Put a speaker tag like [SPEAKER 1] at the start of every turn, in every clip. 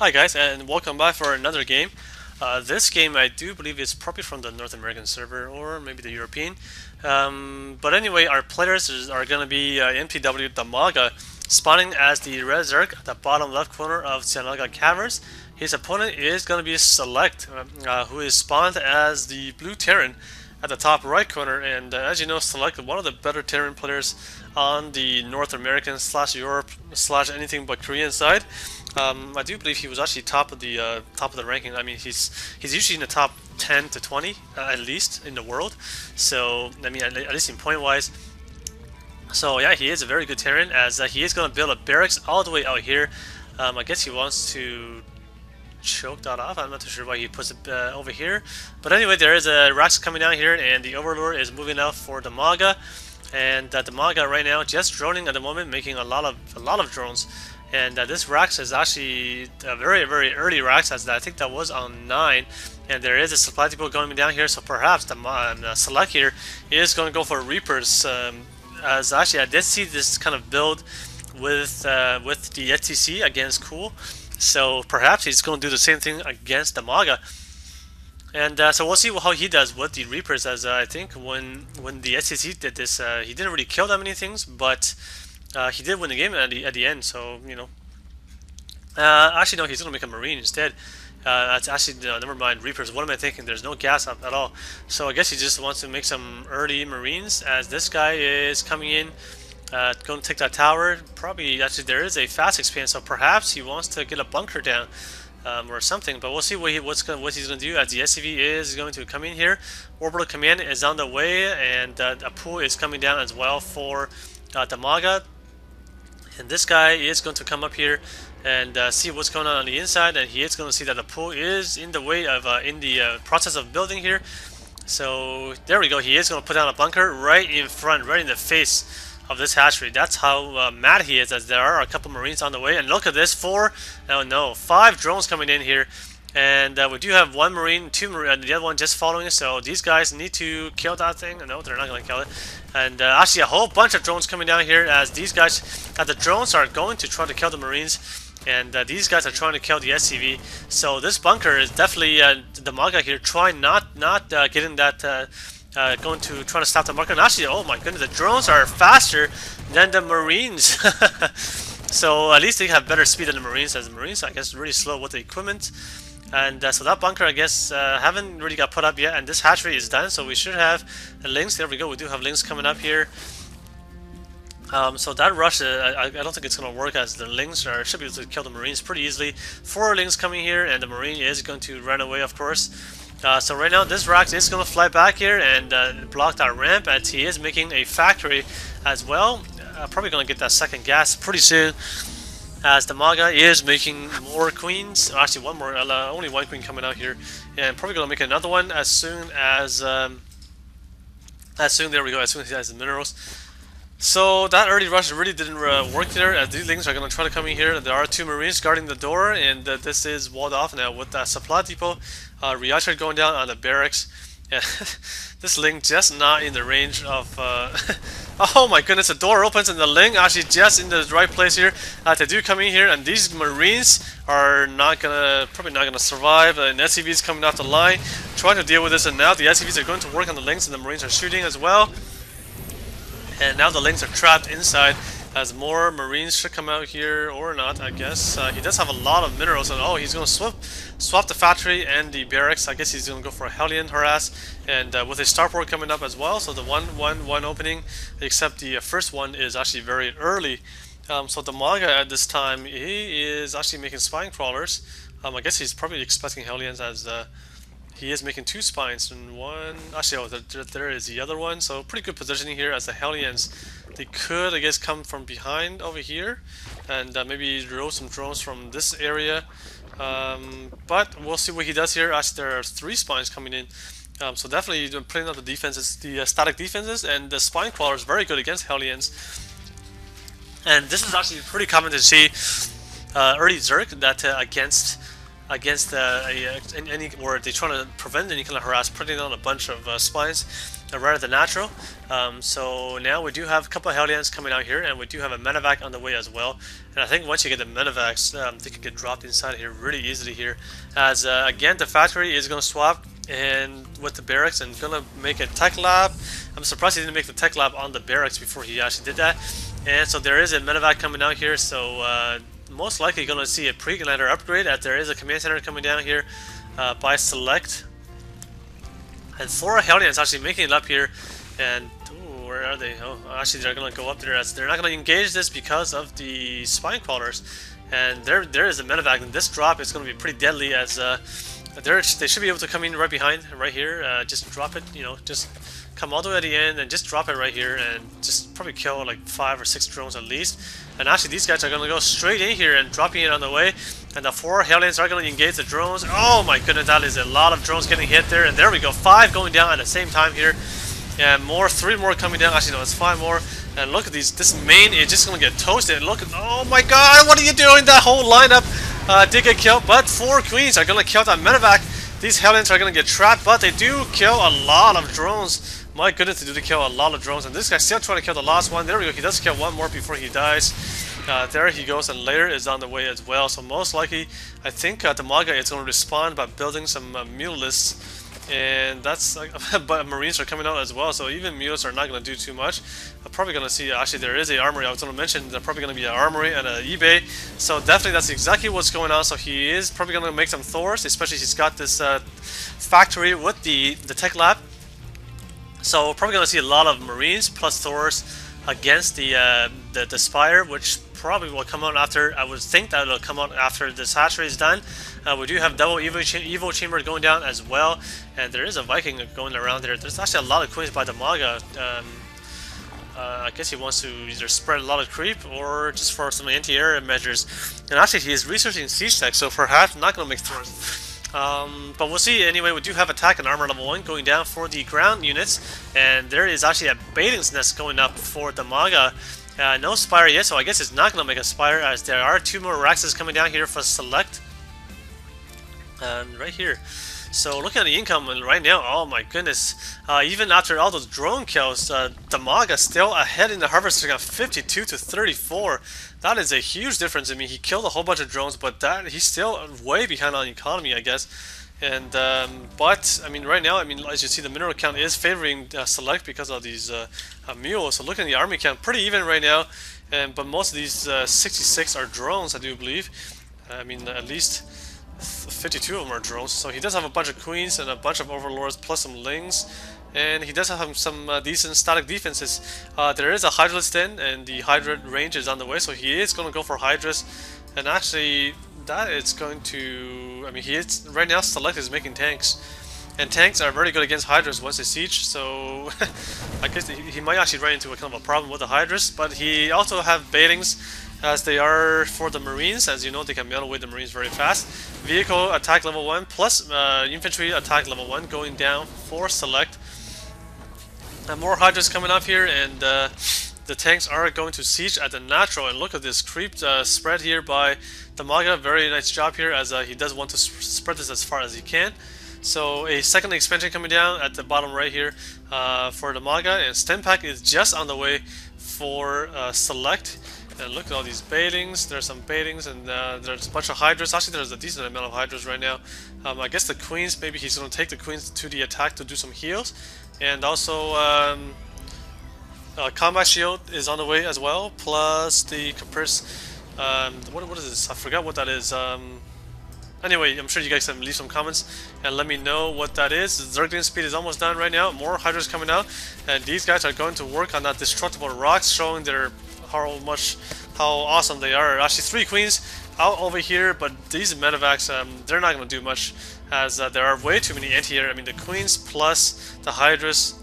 [SPEAKER 1] Hi guys, and welcome back for another game. This game I do believe is probably from the North American server or maybe the European. But anyway, our players are going to be mTwDIMAGA spawning as the red Zerg at the bottom left corner of SeleCT Caverns. His opponent is going to be SeleCT, who is spawned as the blue Terran at the top right corner. And as you know, SeleCT, one of the better Terran players on the North American / Europe / anything but Korean side. I do believe he was actually top of the ranking. I mean, he's usually in the top 10 to 20 at least in the world. So I mean, at least in point wise. So yeah, he is a very good Terran, as he is going to build a barracks all the way out here. I guess he wants to choke that off. I'm not too sure why he puts it over here. But anyway, there is a Rax coming down here, and the Overlord is moving out for DIMAGA. And DIMAGA right now just droning at the moment, making a lot of drones. And this Rax is actually a very early Rax, as I think that was on 9. And there is a supply depot going down here, so perhaps the SeleCT here is going to go for Reapers. As actually I did see this kind of build with the STC against Cool, so perhaps he's going to do the same thing against DIMAGA. And so we'll see how he does with the Reapers, as I think when the STC did this, he didn't really kill that many things, but he did win the game at the end. So you know, actually no, he's gonna make a Marine instead. That's actually never mind Reapers. What am I thinking? There's no gas up at all. So I guess he just wants to make some early Marines, as this guy is coming in, going to take that tower. Probably actually there is a fast expand, so perhaps he wants to get a bunker down. Or something, but we'll see what he's going to do, as the SCV is going to come in here. Orbital command is on the way, and a pool is coming down as well for DIMAGA. And this guy is going to come up here and see what's going on the inside, and he is going to see that the pool is in the way of in the process of building here. So there we go. He is going to put down a bunker right in front, right in the face of this hatchery. That's how mad he is, as there are a couple Marines on the way. And look at this, 5 drones coming in here, and we do have 1 Marine, 2 Marine, and the other one just following. So these guys need to kill that thing. No, they're not going to kill it. And actually a whole bunch of drones coming down here, as these guys, the drones are going to try to kill the Marines, and these guys are trying to kill the SCV. So this bunker is definitely DIMAGA here trying not getting that. Going to try to stop the marker. And actually, oh my goodness, the drones are faster than the Marines. So at least they have better speed than the Marines, as the Marines, I guess, really slow with the equipment. And so that bunker, I guess, haven't really got put up yet. And this hatchery is done, so we should have links. There we go. We do have links coming up here. So that rush, I don't think it's going to work, as the Lings should be able to kill the Marines pretty easily. 4 Lings coming here, and the Marine is going to run away, of course. So right now, this Rax is going to fly back here and block that ramp, as he is making a factory as well. Probably going to get that second gas pretty soon, as DIMAGA is making more queens. Actually, one more, only 1 queen coming out here, and probably going to make another one as soon as there we go, as soon as he has the minerals. So that early rush really didn't work there, as these things are going to try to come in here. There are 2 Marines guarding the door, and this is walled off now with that supply depot. Reactor going down on the barracks. Yeah, this Ling just not in the range of... oh my goodness, the door opens and the Ling actually just in the right place here. They do come in here, and these Marines are probably not gonna survive. And SCVs coming off the line, trying to deal with this, and now the SCVs are going to work on the Lings, and the Marines are shooting as well. And now the Lings are trapped inside, as more Marines should come out here, or not, I guess. He does have a lot of minerals, and oh, he's going to swap the factory and the barracks. I guess he's going to go for a Hellion harass, and with a starport coming up as well. So the one opening, except the first one is actually very early. So DIMAGA at this time, he is actually making spine crawlers. I guess he's probably expecting Hellions, as he is making 2 spines and 1. Actually, oh, there is the other one. So pretty good positioning here, as the Hellions, they could, I guess, come from behind over here and maybe roll some drones from this area. But we'll see what he does here. Actually, there are 3 spines coming in. So definitely playing up the defenses, the static defenses, and the spine crawler is very good against Hellions. And this is actually pretty common to see early Zerg that against any, or they're trying to prevent any kind of harass, putting on a bunch of spines. right at the natural. So now we do have a couple of Hellions coming out here, and we do have a medevac on the way as well. And I think once you get the medevacs, they can get dropped inside here really easily here. As again, the factory is going to swap and with the barracks and gonna make a tech lab. I'm surprised he didn't make the tech lab on the barracks before he actually did that. And so there is a medevac coming out here, so most likely gonna see a pre-commander upgrade as there is a command center coming down here by SeleCT. And 4 Hellions actually making it up here, and ooh, where are they? Oh, actually they're gonna go up there as they're not gonna engage this because of the spine crawlers. And there is a medevac, and this drop is gonna be pretty deadly as they should be able to come in right behind, right here. Just drop it, you know, just come all the way at the end and just drop it right here and just probably kill like 5 or 6 drones at least. And actually these guys are going to go straight in here and dropping it on the way. And the 4 Hellions are going to engage the drones. Oh my goodness, that is a lot of drones getting hit there. And there we go, 5 going down at the same time here. And 3 more coming down. Actually no, it's 5 more. And look at these, this main is just going to get toasted. Look at, oh my god, what are you doing? That whole lineup did get killed, but 4 queens are going to kill that medevac. These Hellions are going to get trapped, but they do kill a lot of drones. My goodness, they do kill a lot of drones, and this guy's still trying to kill the last one. There we go, he does kill 1 more before he dies. There he goes, and later is on the way as well. So most likely, I think DiMAGA is going to respond by building some mulists. And that's but Marines are coming out as well, so even mules are not going to do too much. I'm probably going to see, actually there is a armory, I was going to mention, there's probably going to be an armory and an eBay, so definitely that's exactly what's going on. So he is probably going to make some Thors, especially he's got this factory with the tech lab. So we're probably going to see a lot of Marines plus Thors against the Spire, which probably will come out after, I would think that it'll come out after this hatchery is done. We do have double Evo Chamber going down as well, and there is a Viking going around there. There's actually a lot of queens by DiMAGA. I guess he wants to either spread a lot of creep or just for some anti-air measures. And actually he is researching siege tech, so perhaps not going to make Thors. But we'll see. Anyway, we do have attack and armor level 1 going down for the ground units, and there is actually a Baitings nest going up for DiMAGA. No Spire yet, so I guess it's not going to make a Spire, as there are 2 more Raxes coming down here for SeleCT. And right here. So looking at the income right now, oh my goodness, even after all those drone kills, DiMAGA still ahead in the harvester, got 52 to 34. That is a huge difference. I mean, he killed a whole bunch of drones, but he's still way behind on economy, I guess. And but I mean, right now, I mean, as you see, the mineral count is favoring SeleCT because of these mules. So looking at the army count, pretty even right now. And but most of these 66 are drones, I do believe. I mean, at least 52 of them are drones. So he does have a bunch of queens and a bunch of overlords plus some lings. And he does have some decent static defenses. There is a Hydralisk den, and the Hydra range is on the way, so he is going to go for Hydras. And actually, that is going to, I mean, he is, right now SeleCT is making tanks. And tanks are very good against Hydras once they siege, so I guess he might actually run into a kind of a problem with the Hydras. But he also have baitings, as they are for the Marines. As you know, they can mail away the Marines very fast. Vehicle attack level 1 plus infantry attack level 1 going down for SeleCT. More Hydras coming up here, and the tanks are going to siege at the natural. And look at this creep spread here by DiMAGA. Very nice job here, as he does want to spread this as far as he can. So a second expansion coming down at the bottom right here for DiMAGA, and Stimpak is just on the way for SeleCT. And look at all these baitings. There's some baitings, and there's a bunch of Hydras. Actually, there's a decent amount of Hydras right now. I guess the queens, maybe he's going to take the queens to the attack to do some heals. And also, combat shield is on the way as well, plus the Caprice. What is this? I forgot what that is. Anyway, I'm sure you guys can leave some comments and let me know what that is. Zergling speed is almost done right now. More Hydras coming out, and these guys are going to work on that destructible rocks, showing their how awesome they are. Actually, 3 queens out over here, but these medevacs, they're not going to do much, as there are way too many anti-air. I mean, the queens plus the Hydras.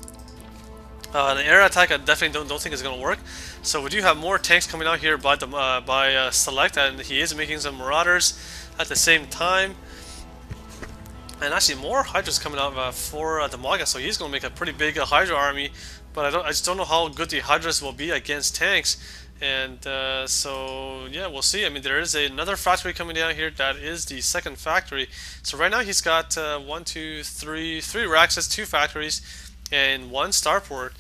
[SPEAKER 1] The air attack, I definitely don't think is going to work. So we do have more tanks coming out here by SeleCT, and he is making some Marauders at the same time. And actually, more Hydras coming out for DiMAGA, so he's going to make a pretty big Hydra army. But I just don't know how good the Hydras will be against tanks. And so yeah, we'll see. I mean, there is another factory coming down here. That is the second factory. So right now he's got 3 Raxes, 2 factories, and one starport.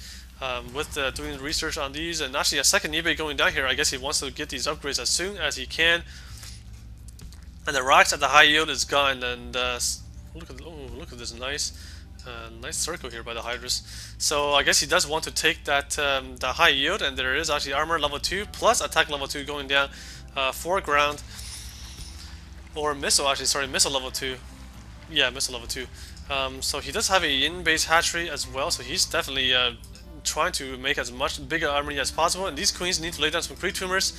[SPEAKER 1] With doing research on these, and actually a second eBay going down here. I guess he wants to get these upgrades as soon as he can. And the rocks at the high yield is gone. And look at this nice circle here by the Hydras. So I guess he does want to take that the high yield, and there is actually armor level 2 plus attack level 2 going down for ground, or missile actually. Sorry, missile level 2. Yeah, missile level 2. So he does have a in-base hatchery as well. So he's definitely trying to make as much bigger army as possible. And these queens need to lay down some creep tumors.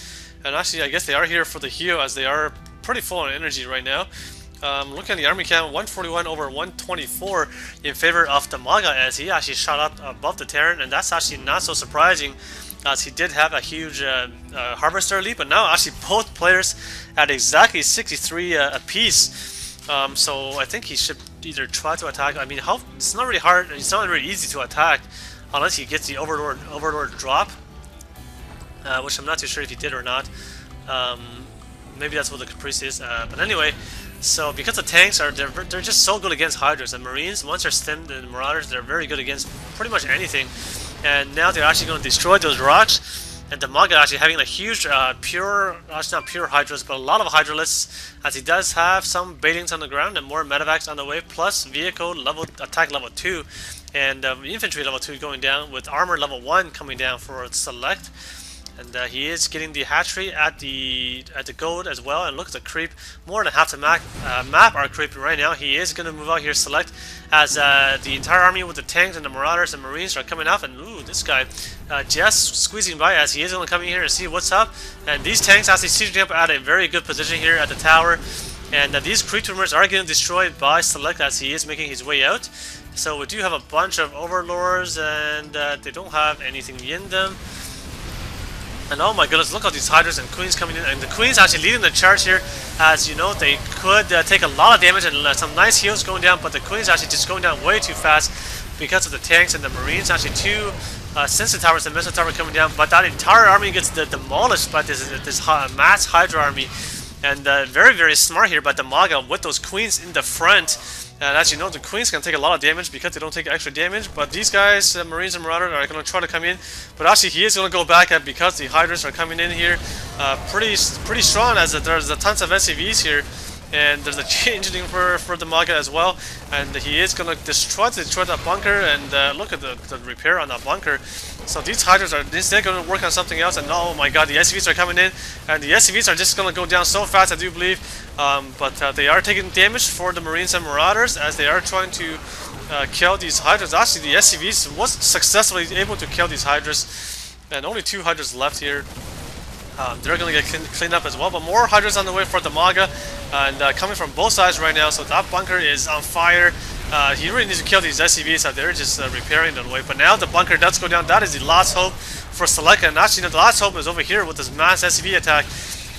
[SPEAKER 1] And actually, I guess they are here for the heal, as they are pretty full on energy right now. Looking at the army count, 141 over 124 in favor of DIMAGA, as he actually shot up above the Terran, and that's actually not so surprising, as he did have a huge Harvester lead, but now actually both players at exactly 63 apiece. So I think he should either try to attack. I mean, it's not really hard, it's not really easy to attack unless he gets the Overlord drop, which I'm not too sure if he did or not. Maybe that's what the Caprice is, but anyway. So because the tanks they're just so good against Hydras, and Marines, once they're stemmed, and Marauders, they're very good against pretty much anything. And now they're actually going to destroy those rocks. And DIMAGA actually having a huge actually not pure Hydras, but a lot of Hydralists, as he does have some baitings on the ground and more medevacs on the way, plus vehicle attack level 2, and infantry level 2 going down, with armor level 1 coming down for SeleCT. And he is getting the hatchery at the gold as well. And look at the creep, more than half the map are creeping right now. He is going to move out here, SeleCT, as the entire army with the tanks and the Marauders and Marines are coming up. And ooh, this guy just squeezing by, as he is going to come in here and see what's up. And these tanks actually sieging up at a very good position here at the tower. And these creep tumors are getting destroyed by SeleCT as he is making his way out. So we do have a bunch of Overlords, and they don't have anything in them. And oh my goodness, look at these Hydras and Queens coming in. And the Queens actually leading the charge here. As you know, they could take a lot of damage and some nice heals going down. But the Queens actually just going down way too fast because of the tanks and the Marines. Actually, two Sensor Towers and Missile Tower coming down. But that entire army gets demolished by this mass Hydra army. And very, very smart here by DIMAGA with those Queens in the front. And as you know, the Queens can take a lot of damage because they don't take extra damage. But these guys, Marines and Marauders, are going to try to come in. But actually, he is going to go back at, because the Hydras are coming in here pretty strong, as there's a tons of SCVs here. And there's a changeling for DIMAGA as well. And he is going to destroy that bunker. And look at the repair on that bunker. So these Hydras are instead going to work on something else. And oh my god, the SCVs are coming in. And the SCVs are just going to go down so fast, I do believe. But they are taking damage for the Marines and Marauders, as they are trying to kill these Hydras. Actually, the SCVs was successfully able to kill these Hydras. And only 2 Hydras left here. They're going to get cleaned up as well, but more Hydras on the way for DIMAGA, and coming from both sides right now. So that bunker is on fire. He really needs to kill these SCVs, so they're just repairing the way. But now the bunker does go down. That is the last hope for SeleCT, and actually the last hope is over here with this mass SCV attack.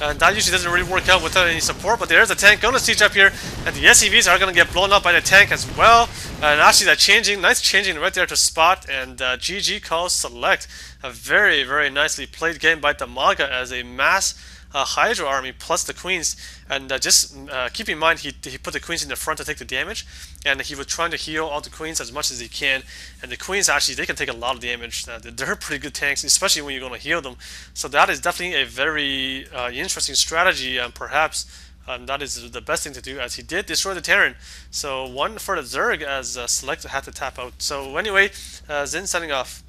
[SPEAKER 1] And that usually doesn't really work out without any support, but there's a tank going to siege up here, and the SCVs are going to get blown up by the tank as well. And actually that nice changing right there to spot, and GG calls SeleCT. A very, very nicely played game by DIMAGA as a mass Hydra army plus the Queens. And just keep in mind, he put the Queens in the front to take the damage, and he was trying to heal all the Queens as much as he can. And the Queens actually, they can take a lot of damage. They're pretty good tanks, especially when you're going to heal them. So that is definitely a very interesting strategy, and perhaps that is the best thing to do, as he did destroy the Terran. So one for the Zerg, as SeleCT had to tap out. So anyway, Zin signing off.